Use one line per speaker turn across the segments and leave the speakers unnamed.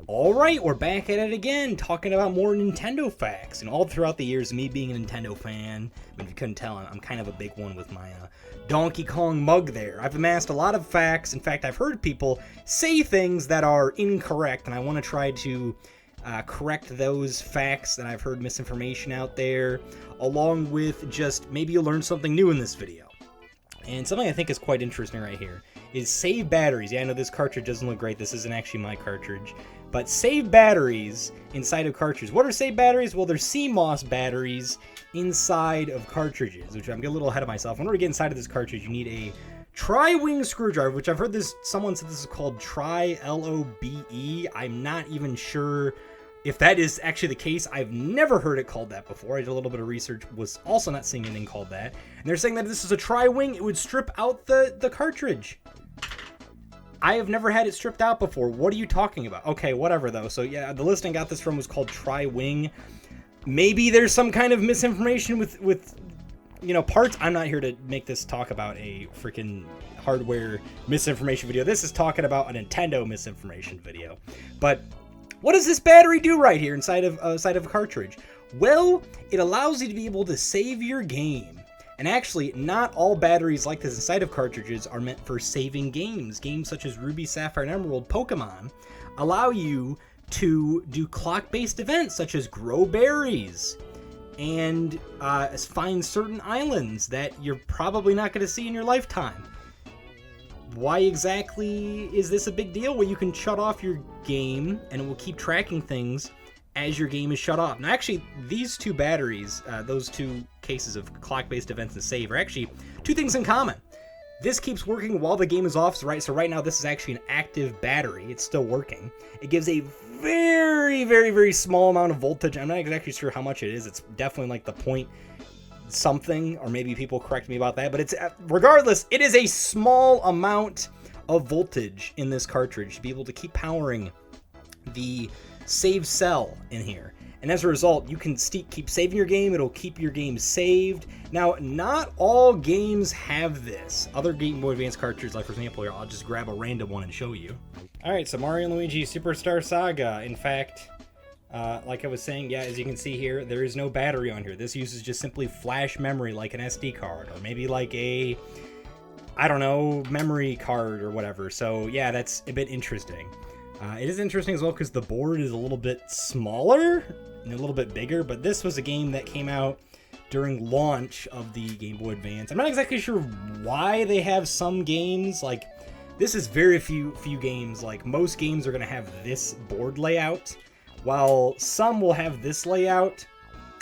Alright, we're back at it again, talking about more Nintendo facts. And all throughout the years, me being a Nintendo fan, if you couldn't tell, I'm kind of a big one with my Donkey Kong mug there. I've amassed a lot of facts. In fact, I've heard people say things that are incorrect, and I want to try to correct those facts that I've heard misinformation out there, along with just maybe you'll learn something new in this video. And something I think is quite interesting right here is save batteries. Yeah, I know this cartridge doesn't look great. This isn't actually my cartridge. But save batteries inside of cartridges. What are save batteries? Well, they're CMOS batteries inside of cartridges, which I'm getting a little ahead of myself. In order to get inside of this cartridge, you need a tri-wing screwdriver, which I've heard someone said this is called tri-LOBE. I'm not even sure if that is actually the case. I've never heard it called that before. I did a little bit of research, was also not seeing anything called that. And they're saying that if this is a tri-wing, it would strip out the cartridge. I have never had it stripped out before. What are you talking about? Okay, whatever though. So yeah, the list I got this from was called tri-wing. Maybe there's some kind of misinformation with parts. I'm not here to make this talk about a freaking hardware misinformation video. This is talking about a Nintendo misinformation video. But what does this battery do right here inside of a cartridge? Well, it allows you to be able to save your game. And actually, not all batteries like this inside of cartridges are meant for saving games. Games such as Ruby, Sapphire, and Emerald, Pokemon, allow you to do clock-based events such as grow berries and find certain islands that you're probably not going to see in your lifetime. Why exactly is this a big deal? Well, you can shut off your game and it will keep tracking things as your game is shut off. Now, actually, these two batteries, those two cases of clock-based events and save, are actually two things in common. This keeps working while the game is off, so right now this is actually an active battery. It's still working. It gives a very, very, very small amount of voltage. I'm not exactly sure how much it is. It's definitely like the point something, or maybe people correct me about that, but it's regardless, it is a small amount of voltage in this cartridge to be able to keep powering the save cell in here. And as a result, you can keep saving your game. It'll keep your game saved. Now, not all games have this. Other Game Boy Advance cartridges, like for example here, I'll just grab a random one and show you. Alright, so Mario & Luigi Superstar Saga. In fact, like I was saying, yeah, as you can see here, there is no battery on here. This uses just simply flash memory like an SD card, or maybe like a, I don't know, memory card or whatever. So yeah, that's a bit interesting. It is interesting as well because the board is a little bit smaller and a little bit bigger, but this was a game that came out during launch of the Game Boy Advance. I'm not exactly sure why they have some games, like, this is very few games. Like, most games are going to have this board layout, while some will have this layout.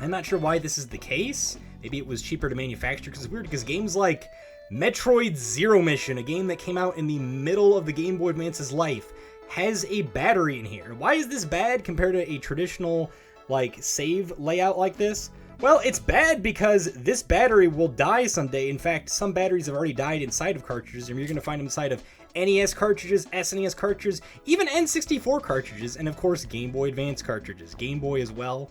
I'm not sure why this is the case. Maybe it was cheaper to manufacture, because it's weird, because games like Metroid Zero Mission, a game that came out in the middle of the Game Boy Advance's life, has a battery in here. Why is this bad compared to a traditional, like, save layout like this? Well, it's bad because this battery will die someday. In fact, some batteries have already died inside of cartridges, and you're going to find them inside of NES cartridges, SNES cartridges, even N64 cartridges, and of course Game Boy Advance cartridges, Game Boy as well.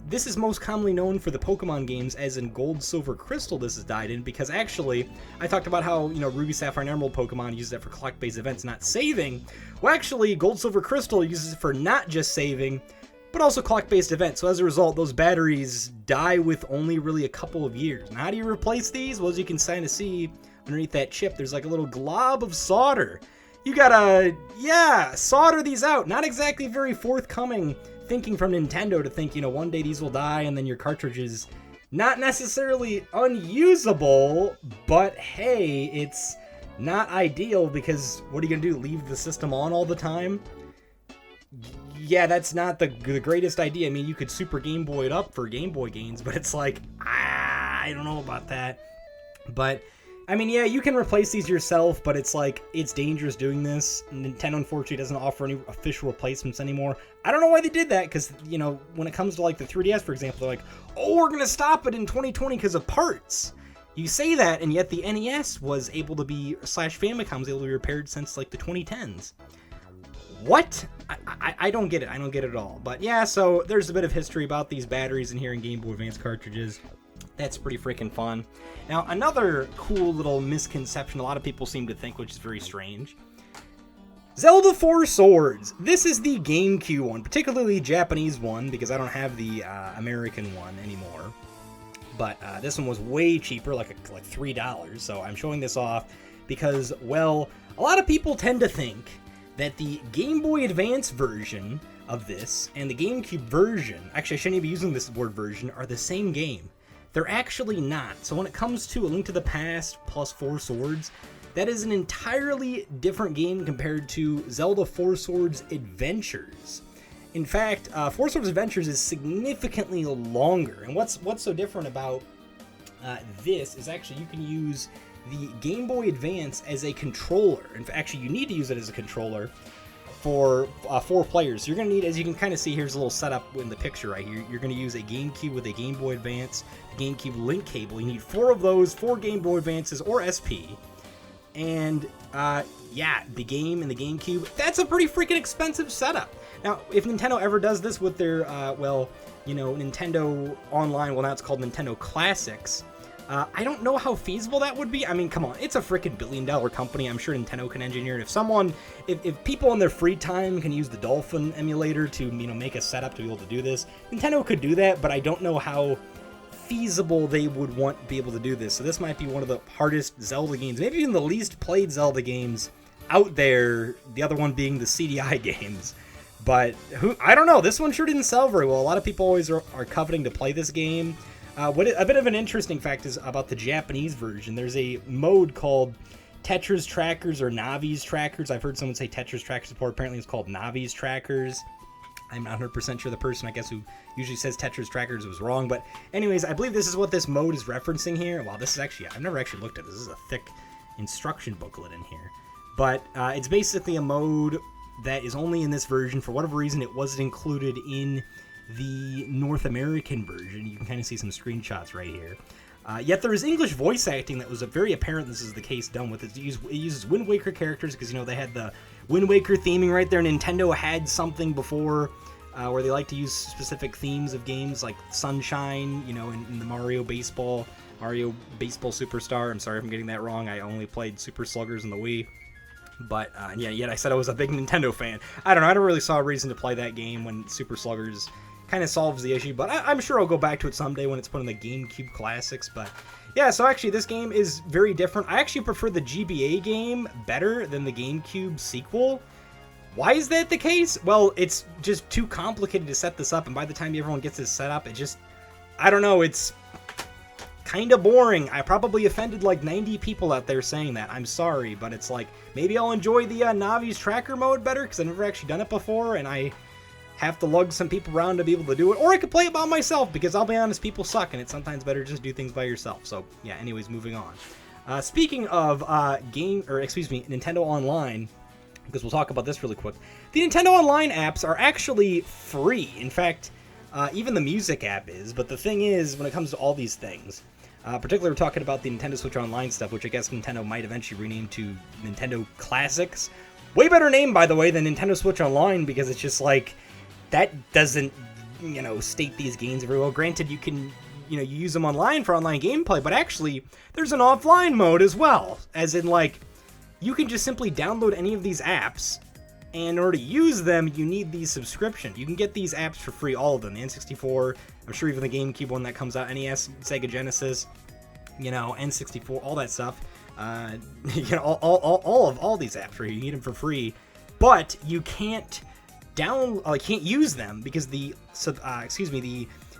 This is most commonly known for the Pokemon games, as in Gold, Silver, Crystal this has died in, because actually, I talked about how, Ruby, Sapphire, and Emerald Pokemon uses it for clock-based events, not saving. Well, actually, Gold, Silver, Crystal uses it for not just saving, but also clock-based events. So as a result, those batteries die with only really a couple of years. Now, how do you replace these? Well, as you can kind of see underneath that chip, there's like a little glob of solder. You gotta, solder these out. Not exactly very forthcoming thinking from Nintendo to think, one day these will die and then your cartridge is not necessarily unusable, but hey, it's not ideal, because what are you gonna do, leave the system on all the time? Yeah, that's not the greatest idea. I mean, you could Super Game Boy it up for Game Boy games, but it's like, I don't know about that. But I mean, yeah, you can replace these yourself, but it's like, it's dangerous doing this. Nintendo, unfortunately, doesn't offer any official replacements anymore. I don't know why they did that, because, when it comes to, like, the 3DS, for example, they're like, oh, we're going to stop it in 2020 because of parts. You say that, and yet the NES was able to be, / Famicom was able to be repaired since, like, the 2010s. What? I don't get it. I don't get it at all. But, yeah, so there's a bit of history about these batteries in here in Game Boy Advance cartridges. That's pretty freaking fun. Now, another cool little misconception a lot of people seem to think, which is very strange. Zelda 4 Swords. This is the GameCube one, particularly the Japanese one, because I don't have the American one anymore. But this one was way cheaper, like $3. So I'm showing this off because, well, a lot of people tend to think that the Game Boy Advance version of this and the GameCube version, actually I shouldn't even be using this word version, are the same game. They're actually not. So when it comes to A Link to the Past plus 4 Swords, that is an entirely different game compared to Zelda 4 Swords Adventures. In fact, 4 Swords Adventures is significantly longer. And what's so different about this is actually you can use the Game Boy Advance as a controller. In fact, actually, you need to use it as a controller for 4 players. So you're going to need, as you can kind of see, here's a little setup in the picture right here. You're going to use a GameCube with a Game Boy Advance, the GameCube link cable. You need 4 of those, 4 Game Boy Advances or SP. And, yeah, the game and the GameCube, that's a pretty freaking expensive setup. Now, if Nintendo ever does this with their, well, you know, Nintendo Online, well, now it's called Nintendo Classics, I don't know how feasible that would be. I mean, come on, it's a freaking billion-dollar company. I'm sure Nintendo can engineer it. If people in their free time can use the Dolphin emulator to, you know, make a setup to be able to do this, Nintendo could do that, but I don't know how feasible they would want to be able to do this. So this might be one of the hardest Zelda games, maybe even the least played Zelda games out there, the other one being the CDI games. But I don't know, this one sure didn't sell very well. A lot of people always are coveting to play this game. A bit of an interesting fact is about the Japanese version. There's a mode called Tetra's Trackers or Navi's Trackers. I've heard someone say Tetra's Trackers before. Apparently it's called Navi's Trackers. I'm not 100% sure the person, I guess, who usually says Tetra's Trackers was wrong. But anyways, I believe this is what this mode is referencing here. Wow, this is actually, I've never actually looked at this. This is a thick instruction booklet in here. But it's basically a mode that is only in this version. For whatever reason, it wasn't included in the North American version. You can kind of see some screenshots right here. Yet there is English voice acting that was very apparent this is the case done with it. It uses Wind Waker characters because, you know, they had the Wind Waker theming right there. Nintendo had something before where they like to use specific themes of games like Sunshine, you know, in the Mario Baseball Superstar. I'm sorry if I'm getting that wrong. I only played Super Sluggers in the Wii. But, yeah, yet I said I was a big Nintendo fan. I don't know, I never really saw a reason to play that game when Super Sluggers kind of solves the issue, but I'm sure I'll go back to it someday when it's put in the GameCube Classics. But yeah, so actually this game is very different. I actually prefer the GBA game better than the GameCube sequel. Why is that the case? Well, it's just too complicated to set this up, and by the time everyone gets this set up, it just, I don't know, it's kind of boring. I probably offended like 90 people out there saying that. I'm sorry, but it's like, maybe I'll enjoy the Navi's Tracker mode better because I've never actually done it before, and I have to lug some people around to be able to do it, or I could play it by myself, because I'll be honest, people suck, and it's sometimes better to just do things by yourself. So yeah, anyways, moving on. Speaking of Nintendo Online, because we'll talk about this really quick. The Nintendo Online apps are actually free. In fact, even the music app is, but the thing is, when it comes to all these things, particularly we're talking about the Nintendo Switch Online stuff, which I guess Nintendo might eventually rename to Nintendo Classics. Way better name, by the way, than Nintendo Switch Online, because it's just like, that doesn't, you know, state these games very well. Granted, you can, you know, you use them online for online gameplay, but actually, there's an offline mode as well. As in, like, you can just simply download any of these apps, and in order to use them, you need these subscriptions. You can get these apps for free, all of them. The N64, I'm sure even the GameCube one that comes out, NES, Sega Genesis, you know, N64, all that stuff. You know, all these apps, right? You need them for free, but you can't can't use them because the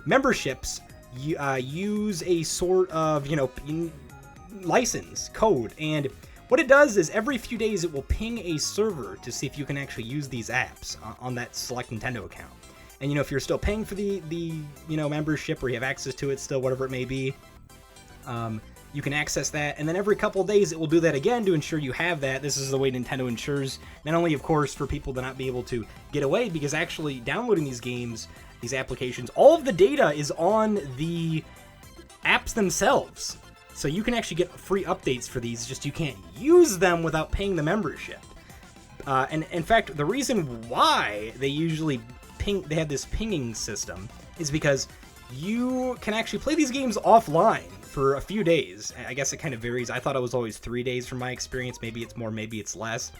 memberships use a sort of, you know, license code, and what it does is every few days it will ping a server to see if you can actually use these apps on that select Nintendo account. And, you know, if you're still paying for the you know, membership, or you have access to it still, whatever it may be, you can access that, and then every couple of days it will do that again to ensure you have that. This is the way Nintendo ensures, not only, of course, for people to not be able to get away, because actually downloading these games, these applications, all of the data is on the apps themselves. So you can actually get free updates for these, just you can't use them without paying the membership. And in fact, the reason why they usually they have this pinging system is because you can actually play these games offline for a few days. I guess it kind of varies. I thought it was always 3 days from my experience. Maybe it's more, maybe it's less.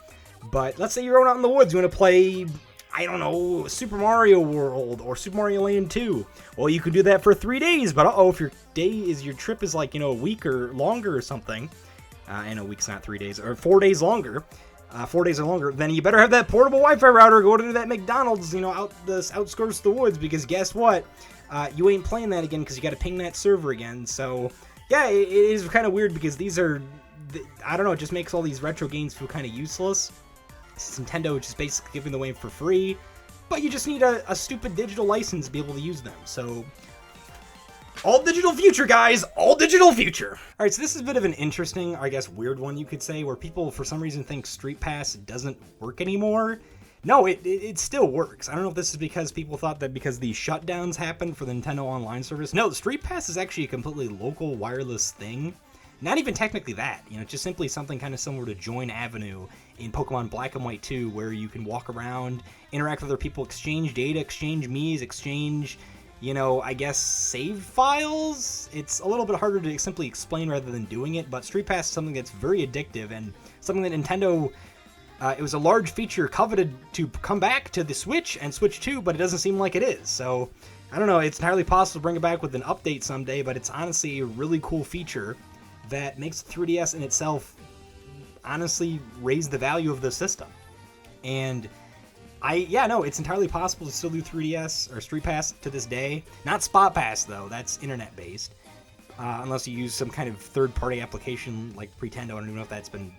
But let's say you're out in the woods, you want to play, I don't know, Super Mario World or Super Mario Land 2. Well, you can do that for 3 days, but if your trip is like, a week or longer or something, and a week's not 3 days, or 4 days longer, 4 days or longer, then you better have that portable Wi-Fi router go to that McDonald's, out the outskirts of the woods, because guess what? You ain't playing that again because you got to ping that server again. So, yeah, it is kind of weird because these are, I don't know, it just makes all these retro games feel kind of useless. Nintendo just basically giving them away for free, but you just need a stupid digital license to be able to use them. So, all digital future, guys! All digital future! Alright, so this is a bit of an interesting, I guess, weird one you could say, where people for some reason think Street Pass doesn't work anymore. No, it still works. I don't know if this is because people thought that because the shutdowns happened for the Nintendo Online service. No, Street Pass is actually a completely local wireless thing. Not even technically that, just simply something kind of similar to Join Avenue in Pokemon Black and White 2, where you can walk around, interact with other people, exchange data, exchange Miis, exchange, I guess, save files? It's a little bit harder to simply explain rather than doing it, but Street Pass is something that's very addictive and something that Nintendo, it was a large feature coveted to come back to the Switch and Switch 2, but it doesn't seem like it is, so I don't know, it's entirely possible to bring it back with an update someday, but it's honestly a really cool feature that makes the 3DS in itself honestly raise the value of the system. And it's entirely possible to still do 3DS or Street Pass to this day. Not Spot Pass, though. That's internet-based. Unless you use some kind of third-party application like Pretendo. I don't even know if that's been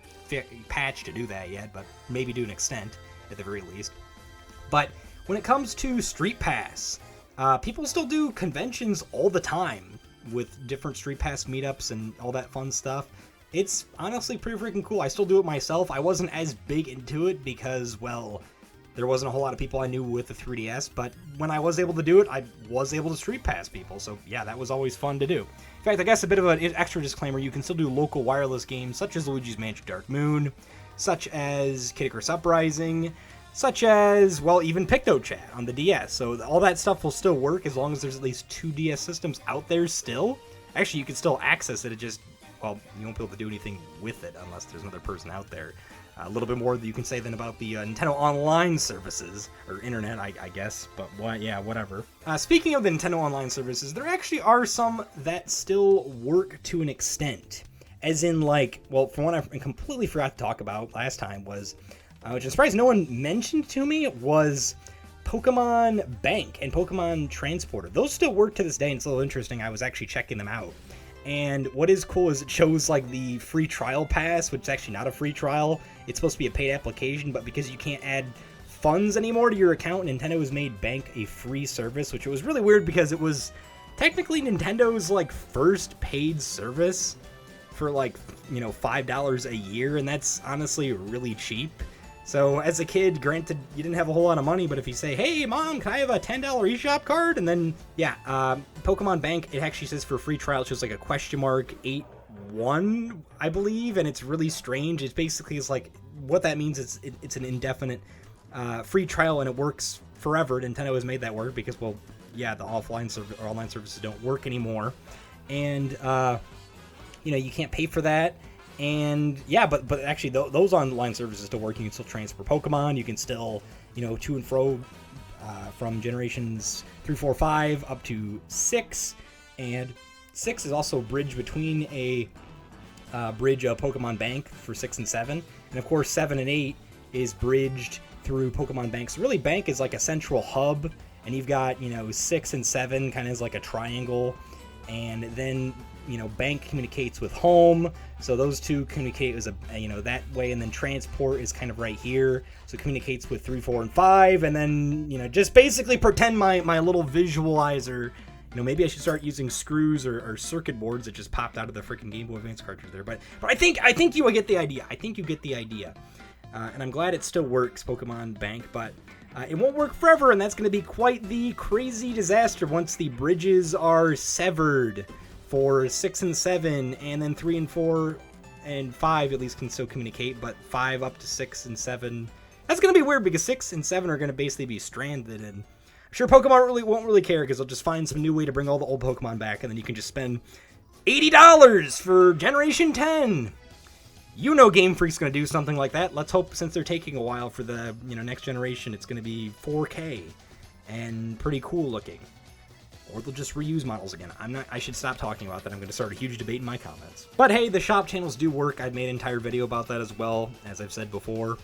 patched to do that yet, but maybe to an extent, at the very least. But when it comes to Street Pass, people still do conventions all the time with different Street Pass meetups and all that fun stuff. It's honestly pretty freaking cool. I still do it myself. I wasn't as big into it because, well, there wasn't a whole lot of people I knew with the 3DS, but when I was able to do it, I was able to Street Pass people, so yeah, that was always fun to do. In fact, I guess a bit of an extra disclaimer, you can still do local wireless games such as Luigi's Mansion Dark Moon, such as Kid Icarus Uprising, such as, well, even PictoChat on the DS. So all that stuff will still work as long as there's at least 2 DS systems out there still. Actually, you can still access it. It just, well, you won't be able to do anything with it unless there's another person out there. A little bit more that you can say than about the Nintendo Online services, or internet, I guess, but whatever. Speaking of the Nintendo Online services, there actually are some that still work to an extent. As in, like, well, for one I completely forgot to talk about last time was, which I'm surprised no one mentioned to me, was Pokemon Bank and Pokemon Transporter. Those still work to this day, and it's a little interesting. I was actually checking them out. And what is cool is it shows like the free trial pass, which is actually not a free trial. It's supposed to be a paid application, but because you can't add funds anymore to your account, Nintendo has made Bank a free service, which was really weird because it was technically Nintendo's like first paid service for like, $5 a year, and that's honestly really cheap. So as a kid, granted, you didn't have a whole lot of money, but if you say, hey, Mom, can I have a $10 eShop card? And then, Pokemon Bank, it actually says for free trial, it's just like a question mark 81, I believe, and it's really strange. It's basically, like, what that means is it's an indefinite free trial, and it works forever. Nintendo has made that work because, well, yeah, the online services don't work anymore. And, you can't pay for that. And yeah, but actually those online services still work. You can still transfer Pokemon. You can still, to and fro from generations 3, 4, 5 up to 6. And 6 is also a bridge between a bridge of Pokemon Bank for 6 and 7. And of course 7 and 8 is bridged through Pokemon Bank. So really Bank is like a central hub. And you've got, 6 and 7 kind of as like a triangle. And then, Bank communicates with Home, so those two communicate as that way, and then Transport is kind of right here, so it communicates with 3, 4, and 5, and then, just basically pretend my little visualizer, maybe I should start using screws or circuit boards that just popped out of the freaking Game Boy Advance cartridge there, but I think you get the idea. And I'm glad it still works, Pokemon Bank, but it won't work forever, and that's going to be quite the crazy disaster once the bridges are severed for 6 and 7, and then 3 and 4 and 5 at least can still communicate, but 5 up to 6 and 7, that's going to be weird because 6 and 7 are going to basically be stranded, and I'm sure Pokemon won't really care because they'll just find some new way to bring all the old Pokemon back, and then you can just spend $80 for Generation 10. You know Game Freak's going to do something like that. Let's hope, since they're taking a while for the next generation, it's going to be 4K and pretty cool looking. Or they'll just reuse models again. I should stop talking about that. I'm going to start a huge debate in my comments. But hey, the shop channels do work. I've made an entire video about that as well, as I've said before.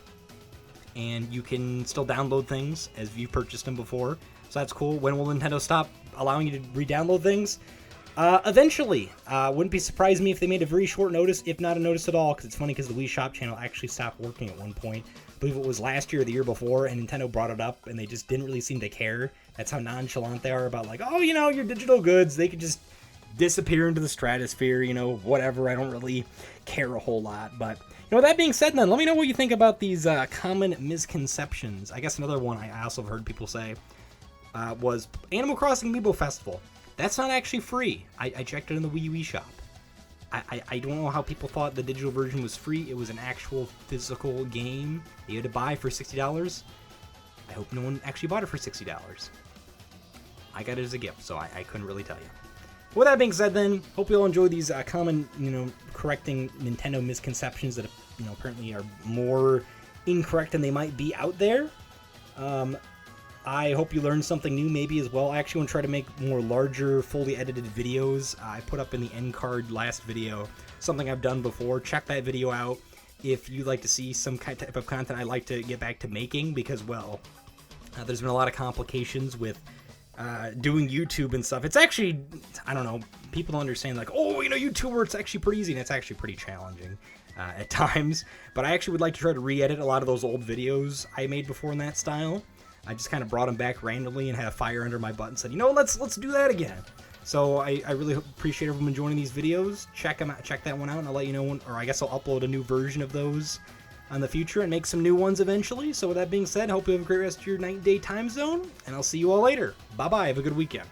And you can still download things as you've purchased them before. So that's cool. When will Nintendo stop allowing you to re-download things? Eventually. Wouldn't be surprised me if they made a very short notice, if not a notice at all, because it's funny because the Wii Shop channel actually stopped working at one point. I believe it was last year or the year before, and Nintendo brought it up, and they just didn't really seem to care. That's how nonchalant they are about, like, oh, your digital goods, they could just disappear into the stratosphere, whatever. I don't really care a whole lot, but... that being said, then, let me know what you think about these common misconceptions. I guess another one I also have heard people say was Animal Crossing Amiibo Festival. That's not actually free. I checked it in the Wii U shop. I don't know how people thought the digital version was free. It was an actual physical game that you had to buy for $60. I hope no one actually bought it for $60. I got it as a gift, so I couldn't really tell you. With that being said, then, hope you all enjoy these common, correcting Nintendo misconceptions that, apparently are more incorrect than they might be out there. I hope you learned something new maybe as well. I actually want to try to make more larger, fully edited videos. I put up in the end card last video something I've done before. Check that video out if you'd like to see some type of content I like to get back to making, because, well, there's been a lot of complications with doing YouTube and stuff. It's actually, I don't know, people don't understand, like, oh, YouTuber, it's actually pretty easy, and it's actually pretty challenging at times. But I actually would like to try to re-edit a lot of those old videos I made before in that style. I just kind of brought them back randomly and had a fire under my butt and said, let's do that again. So I really appreciate everyone joining these videos. Check them out, check that one out, and I'll let you know when, or I guess I'll upload a new version of those in the future and make some new ones eventually. So with that being said, I hope you have a great rest of your night and day time zone, and I'll see you all later. Bye-bye. Have a good weekend.